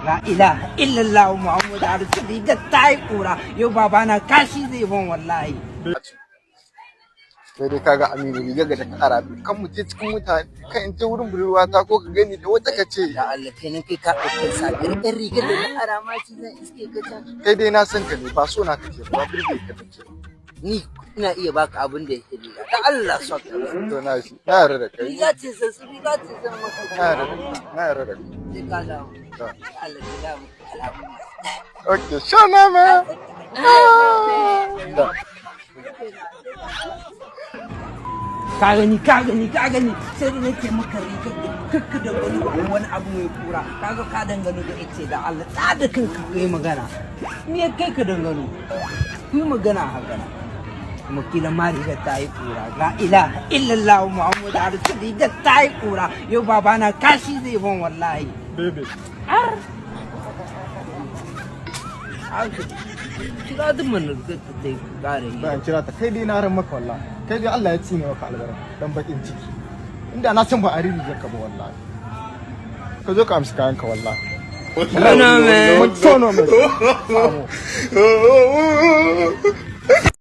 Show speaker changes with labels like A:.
A: La ilaha illallah Muhammadu Rasulullah ga tayi kura yau babana kashi zai ban wallahi.
B: Sai dai kaga Aminu riga ga ta kara kan mu je cikin mutane kan in je wurin budurwa ta ko ka gani da wata ka ce
A: Da Allah kai nan kai ka ɗaukar sabir ɗan rigar da na ara ma shi zan iske ka ta.
B: kai dai na san ka ne ba so na kake ba burge ka take
A: Ni ina iya baka abin da yake riga. Da Allah saka.
B: to na shi na yarda da kai
A: Riga ce sassu riga ce zan maka.
B: na yarda da kai
A: Sai ka dawo. Allah ya dawo alamu.
B: okay shana ma
A: Ka gani sai da nake maka rigar da kakka da wani abu mai kura kaga ka dangano da ice da Allah ta da kanka kai magana me kai ka dangano ku magana haka na kuma kila ma rigar ta yi kura la ilaha illallah Muhammadu Rasulullah rigar ta yi kura yau babana kashi zai ban wallahi
B: baby
A: kira duk mana rigar ta yi kare yi
B: bayan kira ta kai dai na ran maka wallahi kai dai Allah ya tsine maka albarka dan bakin ciki inda na san ba a riri ka ba wallahi ka zo ka amsa kayan ka wallahi
A: Tono me.
B: Tono me.